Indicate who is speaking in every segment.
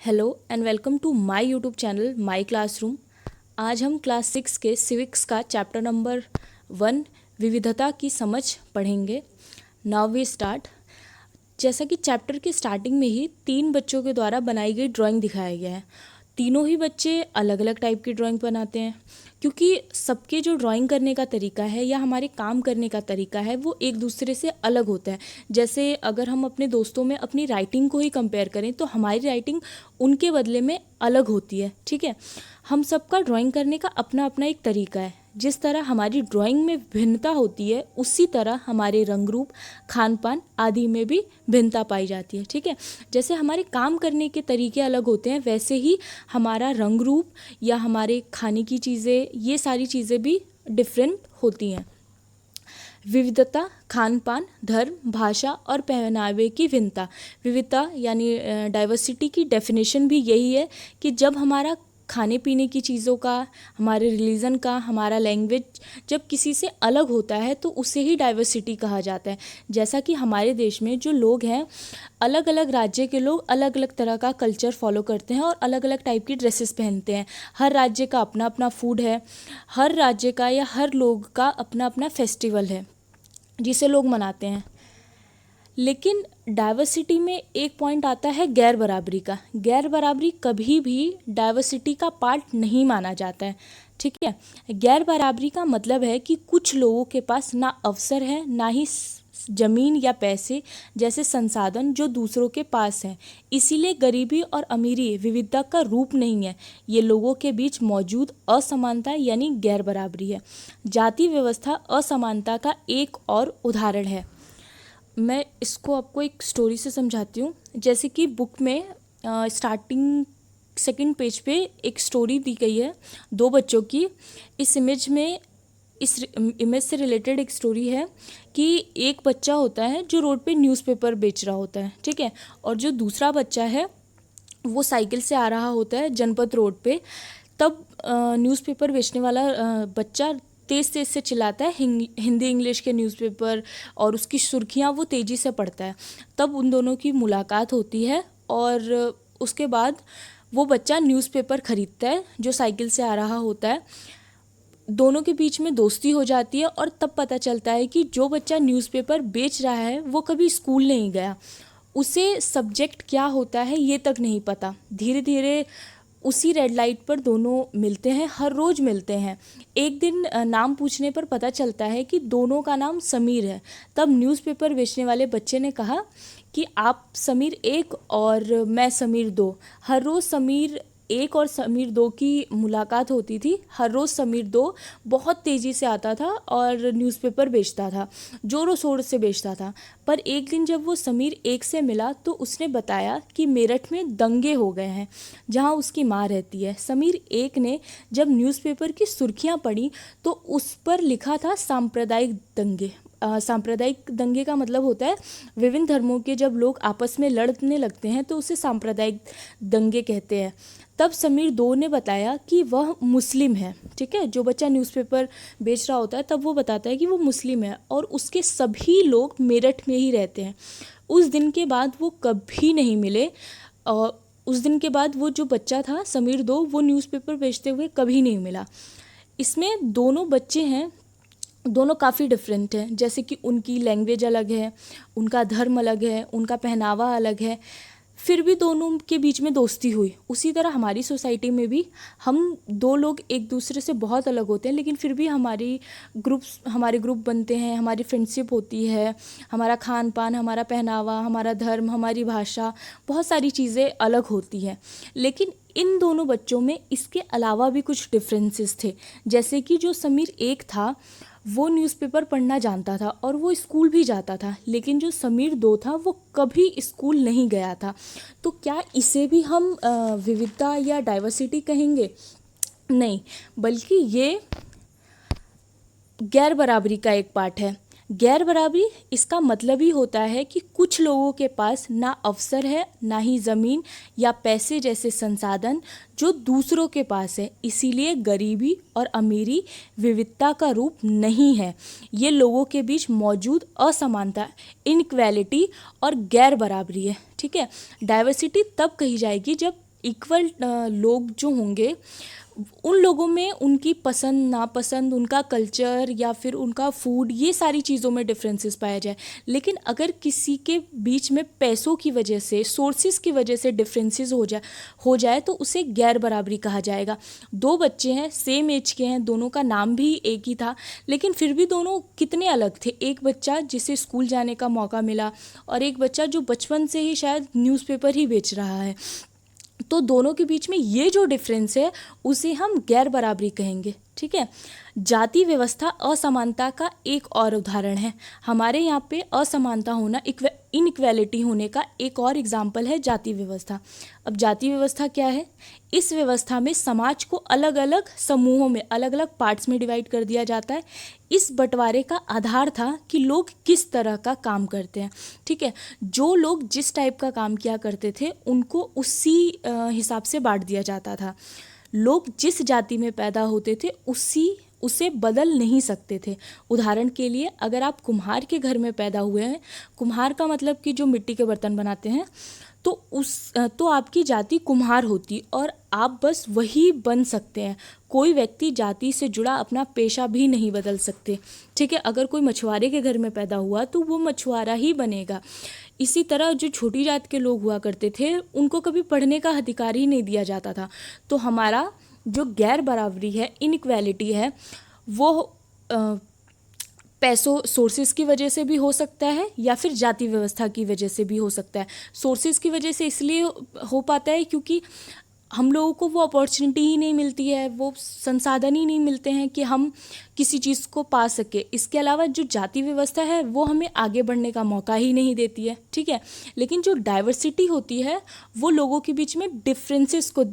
Speaker 1: Hello and welcome to my YouTube channel my classroom. आज हम class 6 के civics का चैप्टर नंबर 1 विविधता की समझ पढ़ेंगे। Now we start. जैसा कि चैप्टर के स्टार्टिंग में ही 3 बच्चों के द्वारा बनाई गई ड्राइंग दिखाया गया है। तीनों ही बच्चे अलग अलग टाइप की ड्राइंग बनाते हैं, क्योंकि सबके जो ड्राइंग करने का तरीका है या हमारे काम करने का तरीका है वो एक दूसरे से अलग होता है। जैसे अगर हम अपने दोस्तों में अपनी राइटिंग को ही कंपेयर करें तो हमारी राइटिंग उनके बदले में अलग होती है। ठीक है, हम सबका ड्राइंग करने का अपना अपना एक तरीका है। जिस तरह हमारी ड्राइंग में भिन्नता होती है उसी तरह हमारे रंग रूप, खान पान आदि में भी भिन्नता पाई जाती है। ठीक है, जैसे हमारे काम करने के तरीके अलग होते हैं वैसे ही हमारा रंग रूप या हमारे खाने की चीज़ें, ये सारी चीज़ें भी डिफरेंट होती हैं। विविधता, खान पान, धर्म, भाषा और पहनावे की भिन्नता। विविधता यानी डाइवर्सिटी की डेफिनेशन भी यही है कि जब हमारा खाने पीने की चीज़ों का, हमारे रिलीजन का, हमारा लैंग्वेज जब किसी से अलग होता है तो उसे ही डाइवर्सिटी कहा जाता है। जैसा कि हमारे देश में जो लोग हैं, अलग अलग राज्य के लोग अलग अलग तरह का कल्चर फॉलो करते हैं और अलग अलग टाइप की ड्रेसेस पहनते हैं। हर राज्य का अपना अपना फूड है, हर राज्य का या हर लोग का अपना अपना फेस्टिवल है जिसे लोग मनाते हैं। लेकिन डाइवर्सिटी में एक पॉइंट आता है गैर बराबरी का। गैर बराबरी कभी भी डाइवर्सिटी का पार्ट नहीं माना जाता है। ठीक है, गैर बराबरी का मतलब है कि कुछ लोगों के पास ना अवसर है, ना ही जमीन या पैसे जैसे संसाधन जो दूसरों के पास हैं। इसीलिए गरीबी और अमीरी विविधता का रूप नहीं है, ये लोगों के बीच मौजूद असमानता यानी गैर बराबरी है। जाति व्यवस्था असमानता का एक और उदाहरण है। मैं इसको आपको एक स्टोरी से समझाती हूँ। जैसे कि बुक में स्टार्टिंग सेकंड पेज पे एक स्टोरी दी गई है 2 बच्चों की। इस इमेज से रिलेटेड एक स्टोरी है कि एक बच्चा होता है जो रोड पे न्यूज़पेपर बेच रहा होता है। ठीक है, और जो दूसरा बच्चा है वो साइकिल से आ रहा होता है जनपद रोड पे। तब न्यूज़पेपर बेचने वाला बच्चा तेज़ तेज़ से चिल्लाता है हिंदी इंग्लिश के न्यूज़पेपर, और उसकी सुर्खियाँ वो तेज़ी से पढ़ता है। तब उन दोनों की मुलाकात होती है और उसके बाद वो बच्चा न्यूज़पेपर ख़रीदता है जो साइकिल से आ रहा होता है। दोनों के बीच में दोस्ती हो जाती है और तब पता चलता है कि जो बच्चा न्यूज़पेपर बेच रहा है वो कभी स्कूल नहीं गया, उसे सब्जेक्ट क्या होता है ये तक नहीं पता। धीरे धीरे उसी रेड लाइट पर दोनों मिलते हैं, हर रोज़ मिलते हैं। एक दिन नाम पूछने पर पता चलता है कि दोनों का नाम समीर है। तब न्यूज़पेपर बेचने वाले बच्चे ने कहा कि आप समीर 1 और मैं समीर 2। हर रोज़ समीर 1 और समीर 2 की मुलाकात होती थी। हर रोज़ समीर 2 बहुत तेज़ी से आता था और न्यूज़पेपर बेचता था, ज़ोरों शोर से बेचता था। पर एक दिन जब वो समीर 1 से मिला तो उसने बताया कि मेरठ में दंगे हो गए हैं जहां उसकी माँ रहती है। समीर 1 ने जब न्यूज़पेपर की सुर्खियां पढ़ी तो उस पर लिखा था सांप्रदायिक दंगे। सांप्रदायिक दंगे का मतलब होता है विभिन्न धर्मों के जब लोग आपस में लड़ने लगते हैं तो उसे सांप्रदायिक दंगे कहते हैं। तब समीर 2 ने बताया कि वह मुस्लिम है। ठीक है, जो बच्चा न्यूज़पेपर बेच रहा होता है तब वो बताता है कि वो मुस्लिम है और उसके सभी लोग मेरठ में ही रहते हैं। उस दिन के बाद वो कभी नहीं मिले और उस दिन के बाद वो जो बच्चा था समीर 2 वो न्यूज़पेपर बेचते हुए कभी नहीं मिला। इसमें दोनों बच्चे हैं, दोनों काफ़ी डिफरेंट हैं। जैसे कि उनकी लैंग्वेज अलग है, उनका धर्म अलग है, उनका पहनावा अलग है, फिर भी दोनों के बीच में दोस्ती हुई। उसी तरह हमारी सोसाइटी में भी हम 2 लोग एक दूसरे से बहुत अलग होते हैं लेकिन फिर भी हमारे ग्रुप बनते हैं, हमारी फ्रेंडशिप होती है। हमारा खान पान, हमारा पहनावा, हमारा धर्म, हमारी भाषा, बहुत सारी चीज़ें अलग होती हैं। लेकिन इन दोनों बच्चों में इसके अलावा भी कुछ डिफरेंसेस थे। जैसे कि जो समीर 1 था वो न्यूज़पेपर पढ़ना जानता था और वो स्कूल भी जाता था, लेकिन जो समीर 2 था वो कभी स्कूल नहीं गया था। तो क्या इसे भी हम विविधता या डाइवर्सिटी कहेंगे? नहीं, बल्कि ये गैर बराबरी का एक पार्ट है। गैर बराबरी इसका मतलब ही होता है कि कुछ लोगों के पास ना अवसर है, ना ही ज़मीन या पैसे जैसे संसाधन जो दूसरों के पास है। इसीलिए गरीबी और अमीरी विविधता का रूप नहीं है, ये लोगों के बीच मौजूद असमानता, इनइक्वालिटी और गैर बराबरी है। ठीक है, डाइवर्सिटी तब कही जाएगी जब इक्वल लोग जो होंगे, उन लोगों में उनकी पसंद नापसंद, उनका कल्चर या फिर उनका फूड, ये सारी चीज़ों में डिफरेंसेस पाया जाए। लेकिन अगर किसी के बीच में पैसों की वजह से, सोर्सेज की वजह से डिफरेंसेस हो जाए तो उसे गैर बराबरी कहा जाएगा। दो बच्चे हैं, सेम एज के हैं, दोनों का नाम भी एक ही था, लेकिन फिर भी दोनों कितने अलग थे। एक बच्चा जिसे स्कूल जाने का मौका मिला और एक बच्चा जो बचपन से ही शायद न्यूज़पेपर ही बेच रहा है। तो दोनों के बीच में ये जो डिफरेंस है उसे हम गैर बराबरी कहेंगे। ठीक है। जाति व्यवस्था असमानता का एक और उदाहरण है। हमारे यहाँ पे असमानता होना, इनइक्वालिटी होने का एक और एग्जाम्पल है जाति व्यवस्था। अब जाति व्यवस्था क्या है? इस व्यवस्था में समाज को अलग अलग समूहों में, अलग अलग पार्ट्स में डिवाइड कर दिया जाता है। इस बंटवारे का आधार था कि लोग किस तरह का काम करते हैं। ठीक है। जो लोग जिस टाइप का काम किया करते थे उनको उसी हिसाब से बांट दिया जाता था। लोग जिस जाति में पैदा होते थे उसे बदल नहीं सकते थे। उदाहरण के लिए, अगर आप कुम्हार के घर में पैदा हुए हैं, कुम्हार का मतलब कि जो मिट्टी के बर्तन बनाते हैं, तो आपकी जाति कुम्हार होती और आप बस वही बन सकते हैं। कोई व्यक्ति जाति से जुड़ा अपना पेशा भी नहीं बदल सकते। ठीक है। अगर कोई मछुआरे के घर में पैदा हुआ तो वो मछुआरा ही बनेगा। इसी तरह जो छोटी जात के लोग हुआ करते थे उनको कभी पढ़ने का अधिकार ही नहीं दिया जाता था। तो हमारा जो गैर बराबरी है, इनइक्वालिटी है, वो पैसों, सोर्सेज की वजह से भी हो सकता है या फिर जाति व्यवस्था की वजह से भी हो सकता है। सोर्सेज की वजह से इसलिए हो पाता है क्योंकि हम लोगों को वो अपॉर्चुनिटी ही नहीं मिलती है, वो संसाधन ही नहीं मिलते हैं कि हम किसी चीज़ को पा सके। इसके अलावा जो जाति व्यवस्था है वो हमें आगे बढ़ने का मौका ही नहीं देती है। ठीक है। लेकिन जो डाइवर्सिटी होती है वो लोगों के बीच में डिफरेंसेस को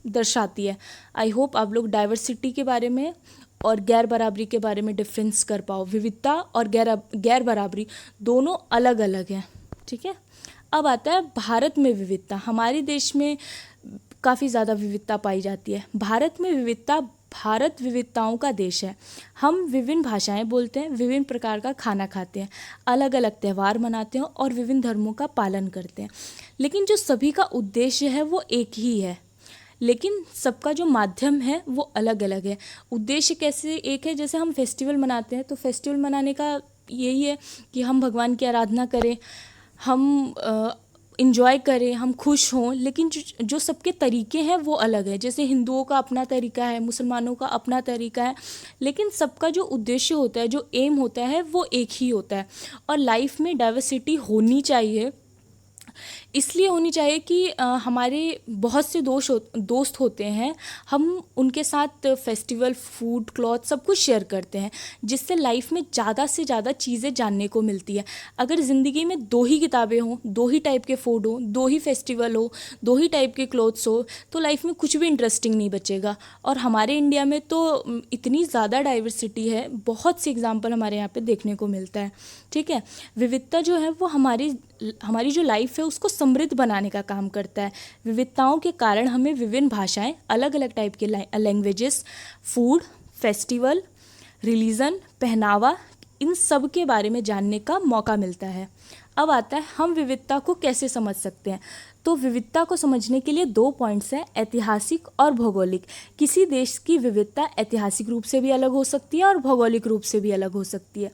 Speaker 1: दर्शाती है। आई होप आप लोग डाइवर्सिटी के बारे में और गैर बराबरी के बारे में डिफरेंस कर पाओ। विविधता और गैर बराबरी दोनों अलग अलग हैं। ठीक है। अब आता है भारत में विविधता। हमारे देश में काफ़ी ज़्यादा विविधता पाई जाती है। भारत में विविधता, भारत विविधताओं का देश है। हम विभिन्न भाषाएं बोलते हैं, विभिन्न प्रकार का खाना खाते हैं, अलग अलग त्यौहार मनाते हैं और विभिन्न धर्मों का पालन करते हैं। लेकिन जो सभी का उद्देश्य है वो एक ही है, लेकिन सबका जो माध्यम है वो अलग अलग है। उद्देश्य कैसे एक है? जैसे हम फेस्टिवल मनाते हैं तो फेस्टिवल मनाने का यही है कि हम भगवान की आराधना करें, हम इंजॉय करें, हम खुश हों। लेकिन जो सबके तरीके हैं वो अलग है। जैसे हिंदुओं का अपना तरीका है, मुसलमानों का अपना तरीका है, लेकिन सबका जो उद्देश्य होता है, जो एम होता है वो एक ही होता है। और लाइफ में डाइवर्सिटी होनी चाहिए। इसलिए होनी चाहिए कि हमारे बहुत से दोस्त होते हैं, हम उनके साथ फेस्टिवल, फूड, क्लॉथ सब कुछ शेयर करते हैं, जिससे लाइफ में ज़्यादा से ज़्यादा चीज़ें जानने को मिलती है। अगर ज़िंदगी में दो ही किताबें हों, दो ही टाइप के फूड हो, दो ही फेस्टिवल हो, दो ही टाइप के क्लॉथ्स हो, तो लाइफ में कुछ भी इंटरेस्टिंग नहीं बचेगा। और हमारे इंडिया में तो इतनी ज़्यादा डाइवर्सिटी है, बहुत से एग्जाम्पल हमारे यहाँ पे देखने को मिलता है। ठीक है। विविधता जो है वो हमारी जो लाइफ है उसको समृद्ध बनाने का काम करता है। विविधताओं के कारण हमें विभिन्न भाषाएं, अलग अलग टाइप के लैंग्वेजेस, फूड, फेस्टिवल, रिलीजन, पहनावा, इन सब के बारे में जानने का मौका मिलता है। अब आता है हम विविधता को कैसे समझ सकते हैं। तो विविधता को समझने के लिए 2 पॉइंट्स हैं, ऐतिहासिक और भौगोलिक। किसी देश की विविधता ऐतिहासिक रूप से भी अलग हो सकती है और भौगोलिक रूप से भी अलग हो सकती है।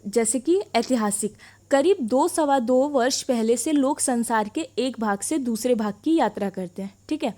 Speaker 1: जैसे कि ऐतिहासिक, करीब 2-2.25 वर्ष पहले से लोग संसार के एक भाग से दूसरे भाग की यात्रा करते हैं। ठीक है।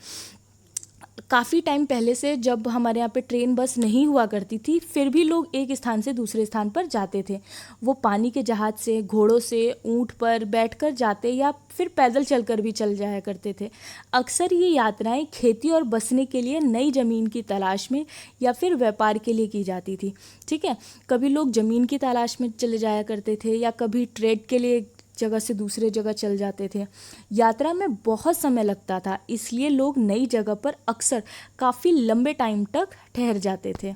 Speaker 1: काफ़ी टाइम पहले से, जब हमारे यहाँ पे ट्रेन बस नहीं हुआ करती थी, फिर भी लोग एक स्थान से दूसरे स्थान पर जाते थे। वो पानी के जहाज़ से, घोड़ों से, ऊँट पर बैठकर जाते या फिर पैदल चलकर भी चल जाया करते थे। अक्सर ये यात्राएं खेती और बसने के लिए नई ज़मीन की तलाश में या फिर व्यापार के लिए की जाती थी। ठीक है। कभी लोग ज़मीन की तलाश में चले जाया करते थे या कभी ट्रेड के लिए जगह से दूसरे जगह चल जाते थे। यात्रा में बहुत समय लगता था, इसलिए लोग नई जगह पर अक्सर काफ़ी लंबे टाइम तक ठहर जाते थे।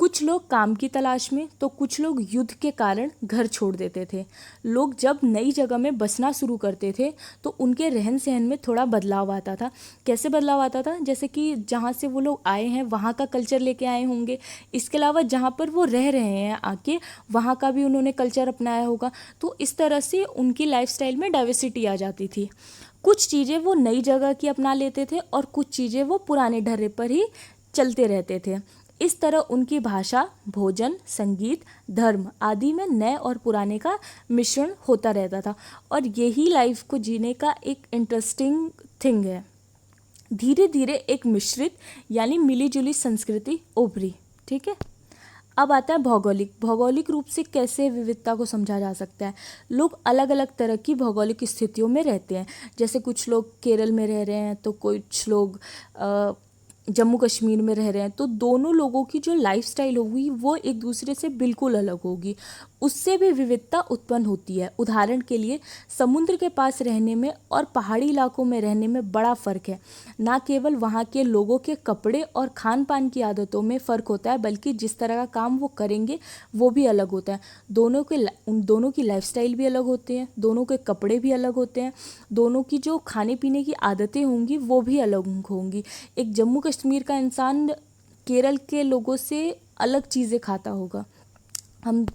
Speaker 1: कुछ लोग काम की तलाश में तो कुछ लोग युद्ध के कारण घर छोड़ देते थे। लोग जब नई जगह में बसना शुरू करते थे तो उनके रहन सहन में थोड़ा बदलाव आता था। कैसे बदलाव आता था? जैसे कि जहाँ से वो लोग आए हैं वहाँ का कल्चर लेके आए होंगे। इसके अलावा जहाँ पर वो रह रहे हैं आके, वहाँ का भी उन्होंने कल्चर अपनाया होगा। तो इस तरह से उनकी लाइफस्टाइल में डाइवर्सिटी आ जाती थी। कुछ चीज़ें वो नई जगह की अपना लेते थे और कुछ चीज़ें वो पुराने ढर्रे पर ही चलते रहते थे। इस तरह उनकी भाषा, भोजन, संगीत, धर्म आदि में नए और पुराने का मिश्रण होता रहता था और यही लाइफ को जीने का एक इंटरेस्टिंग थिंग है। धीरे धीरे एक मिश्रित यानी मिली जुली संस्कृति उभरी। ठीक है, अब आता है भौगोलिक। भौगोलिक रूप से कैसे विविधता को समझा जा सकता है। लोग अलग अलग तरह की भौगोलिक स्थितियों में रहते हैं। जैसे कुछ लोग केरल में रह रहे हैं तो कुछ लोग जम्मू कश्मीर में रह रहे हैं, तो दोनों लोगों की जो लाइफस्टाइल होगी वो एक दूसरे से बिल्कुल अलग होगी। उससे भी विविधता उत्पन्न होती है। उदाहरण के लिए समुद्र के पास रहने में और पहाड़ी इलाकों में रहने में बड़ा फ़र्क है। ना केवल वहाँ के लोगों के कपड़े और खान पान की आदतों में फ़र्क होता है, बल्कि जिस तरह का काम वो करेंगे वो भी अलग होता है। उन दोनों की लाइफस्टाइल भी अलग होते हैं, दोनों के कपड़े भी अलग होते हैं, दोनों की जो खाने पीने की आदतें होंगी वो भी अलग होंगी। एक जम्मू कश्मीर का इंसान केरल के लोगों से अलग चीज़ें खाता होगा। हम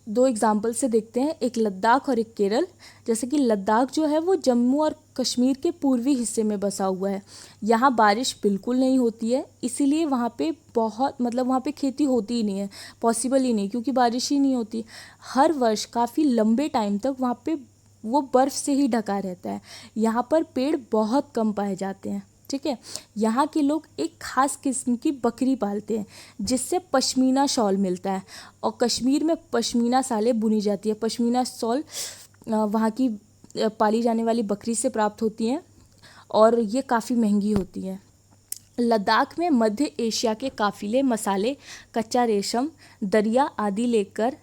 Speaker 1: दो एग्जाम्पल से देखते हैं, एक लद्दाख और एक केरल। जैसे कि लद्दाख जो है वो जम्मू और कश्मीर के पूर्वी हिस्से में बसा हुआ है। यहाँ बारिश बिल्कुल नहीं होती है, इसीलिए वहाँ पे वहाँ पे खेती होती ही नहीं है, पॉसिबल ही नहीं, क्योंकि बारिश ही नहीं होती। हर वर्ष काफ़ी लंबे टाइम तक वहाँ पे वो बर्फ़ से ही ढका रहता है। यहाँ पर पेड़ बहुत कम पाए जाते हैं। ठीक है, यहाँ के लोग एक ख़ास किस्म की बकरी पालते हैं जिससे पश्मीना शॉल मिलता है और कश्मीर में पश्मीना सालें बुनी जाती है। पश्मीना शॉल वहाँ की पाली जाने वाली बकरी से प्राप्त होती हैं और ये काफ़ी महंगी होती है। लद्दाख में मध्य एशिया के काफ़िले मसाले, कच्चा रेशम, दरिया आदि लेकर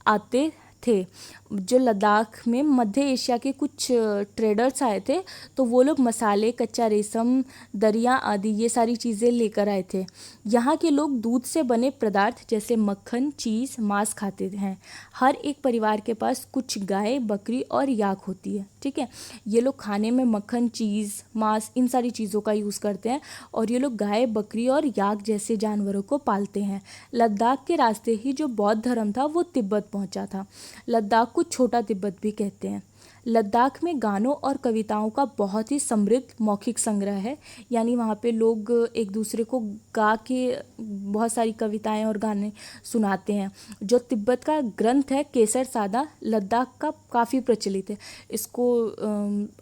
Speaker 1: आते थे। जो लद्दाख में मध्य एशिया के कुछ ट्रेडर्स आए थे, तो वो लोग मसाले, कच्चा रेशम, दरिया आदि ये सारी चीज़ें लेकर आए थे। यहाँ के लोग दूध से बने पदार्थ जैसे मक्खन, चीज़, मांस खाते हैं। हर एक परिवार के पास कुछ गाय, बकरी और याक होती है। ठीक है, ये लोग खाने में मक्खन, चीज़, मांस इन सारी चीज़ों का यूज़ करते हैं और ये लोग गाय, बकरी और याक जैसे जानवरों को पालते हैं। लद्दाख के रास्ते ही जो बौद्ध धर्म था वो तिब्बत पहुंचा था। लद्दाख को छोटा तिब्बत भी कहते हैं। लद्दाख में गानों और कविताओं का बहुत ही समृद्ध मौखिक संग्रह है, यानी वहाँ पे लोग एक दूसरे को गा के बहुत सारी कविताएं और गाने सुनाते हैं। जो तिब्बत का ग्रंथ है केसर सादा, लद्दाख का काफ़ी प्रचलित है। इसको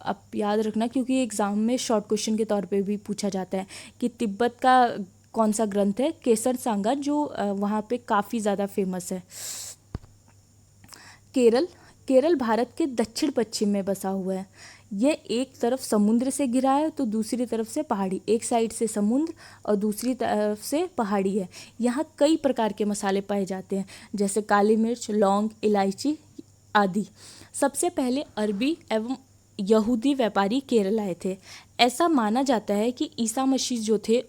Speaker 1: आप याद रखना, क्योंकि एग्ज़ाम में शॉर्ट क्वेश्चन के तौर पे भी पूछा जाता है कि तिब्बत का कौन सा ग्रंथ है। केसर सांगा जो वहाँ पे काफ़ी ज़्यादा फेमस है। केरल भारत के दक्षिण पश्चिम में बसा हुआ है। यह एक तरफ समुद्र से घिरा है तो दूसरी तरफ से पहाड़ी। एक साइड से समुद्र और दूसरी तरफ से पहाड़ी है। यहाँ कई प्रकार के मसाले पाए जाते हैं, जैसे काली मिर्च, लौंग, इलायची आदि। सबसे पहले अरबी एवं यहूदी व्यापारी केरल आए थे। ऐसा माना जाता है कि ईसा मसीह जो थे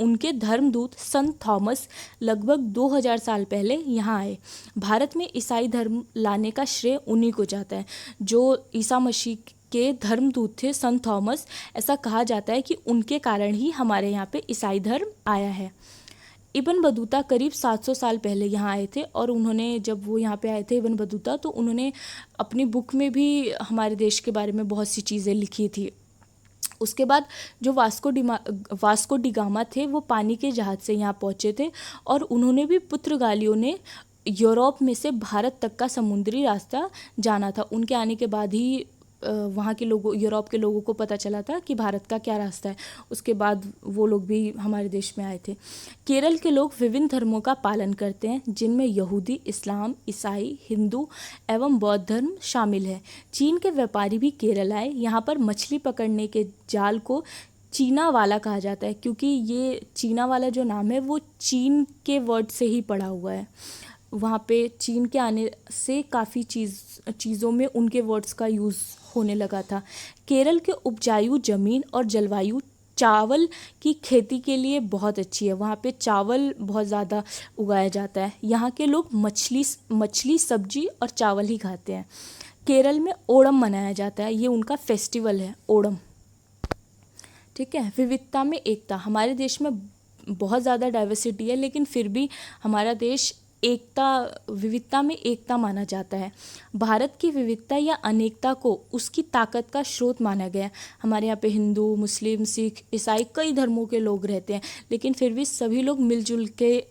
Speaker 1: उनके धर्मदूत संत थॉमस लगभग 2000 साल पहले यहाँ आए। भारत में ईसाई धर्म लाने का श्रेय उन्हीं को जाता है। जो ईसा मसीह के धर्मदूत थे संत थॉमस, ऐसा कहा जाता है कि उनके कारण ही हमारे यहाँ पे ईसाई धर्म आया है। इब्न बतूता करीब 700 साल पहले यहाँ आए थे और उन्होंने, जब वो यहाँ पे आए थे इब्न बतूता, तो उन्होंने अपनी बुक में भी हमारे देश के बारे में बहुत सी चीज़ें लिखी थी। उसके बाद जो वास्को डी गामा थे, वो पानी के जहाज़ से यहाँ पहुँचे थे और उन्होंने भी पुर्तगालियों ने यूरोप में से भारत तक का समुद्री रास्ता जाना था। उनके आने के बाद ही वहाँ के लोगों, यूरोप के लोगों को पता चला था कि भारत का क्या रास्ता है। उसके बाद वो लोग भी हमारे देश में आए थे। केरल के लोग विभिन्न धर्मों का पालन करते हैं, जिनमें यहूदी, इस्लाम, ईसाई, हिंदू एवं बौद्ध धर्म शामिल है। चीन के व्यापारी भी केरल आए। यहाँ पर मछली पकड़ने के जाल को चीना वाला कहा जाता है, क्योंकि ये चीना वाला जो नाम है वो चीन के वर्ड से ही पड़ा हुआ है। वहाँ पे चीन के आने से काफ़ी चीज़ों में उनके वर्ड्स का यूज़ होने लगा था। केरल के उपजाऊ ज़मीन और जलवायु चावल की खेती के लिए बहुत अच्छी है। वहाँ पे चावल बहुत ज़्यादा उगाया जाता है। यहाँ के लोग मछली, सब्जी और चावल ही खाते हैं। केरल में ओणम मनाया जाता है, ये उनका फेस्टिवल है ओणम। ठीक है, विविधता में एकता। हमारे देश में बहुत ज़्यादा डाइवर्सिटी है, लेकिन फिर भी हमारा देश विविधता में एकता माना जाता है। भारत की विविधता या अनेकता को उसकी ताकत का स्रोत माना गया है। हमारे यहाँ पे हिंदू, मुस्लिम, सिख, ईसाई कई धर्मों के लोग रहते हैं, लेकिन फिर भी सभी लोग मिलजुल के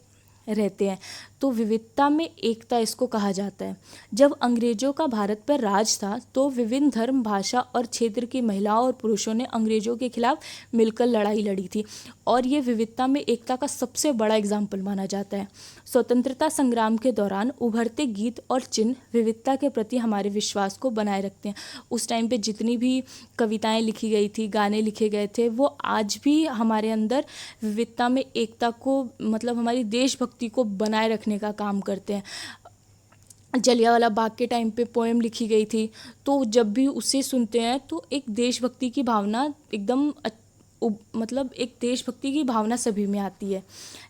Speaker 1: रहते हैं, तो विविधता में एकता इसको कहा जाता है। जब अंग्रेजों का भारत पर राज था तो विभिन्न धर्म, भाषा और क्षेत्र की महिलाओं और पुरुषों ने अंग्रेजों के खिलाफ मिलकर लड़ाई लड़ी थी, और ये विविधता में एकता का सबसे बड़ा एग्जाम्पल माना जाता है। स्वतंत्रता संग्राम के दौरान उभरते गीत और चिन्ह विविधता के प्रति हमारे विश्वास को बनाए रखते हैं। उस टाइम पे जितनी भी कविताएं लिखी गई थी, गाने लिखे गए थे, वो आज भी हमारे अंदर विविधता में एकता को, मतलब हमारी देशभक्ति को बनाए रखने का काम करते हैं। जलियांवाला बाग के टाइम पे पोएम लिखी गई थी, तो जब भी उसे सुनते हैं तो एक देशभक्ति की भावना एकदम मतलब एक देशभक्ति की भावना सभी में आती है।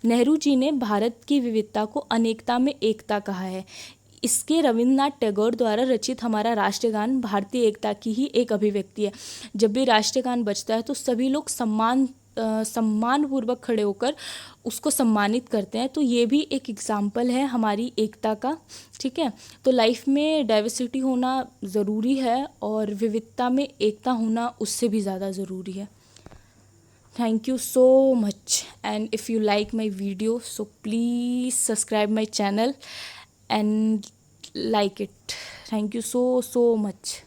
Speaker 1: नेहरू जी ने भारत की विविधता को अनेकता में एकता कहा है। इसके रविन्द्रनाथ टैगोर द्वारा रचित हमारा राष्ट्रगान भारतीय एकता की ही एक अभिव्यक्ति है। जब भी राष्ट्रगान बजता है तो सभी लोग सम्मानपूर्वक खड़े होकर उसको सम्मानित करते हैं, तो ये भी एक एग्जाम्पल है हमारी एकता का। ठीक है, तो लाइफ में डाइवर्सिटी होना ज़रूरी है और विविधता में एकता होना उससे भी ज़्यादा ज़रूरी है। Thank you so much, and if you like my video, so please subscribe my channel and like it. Thank you so much.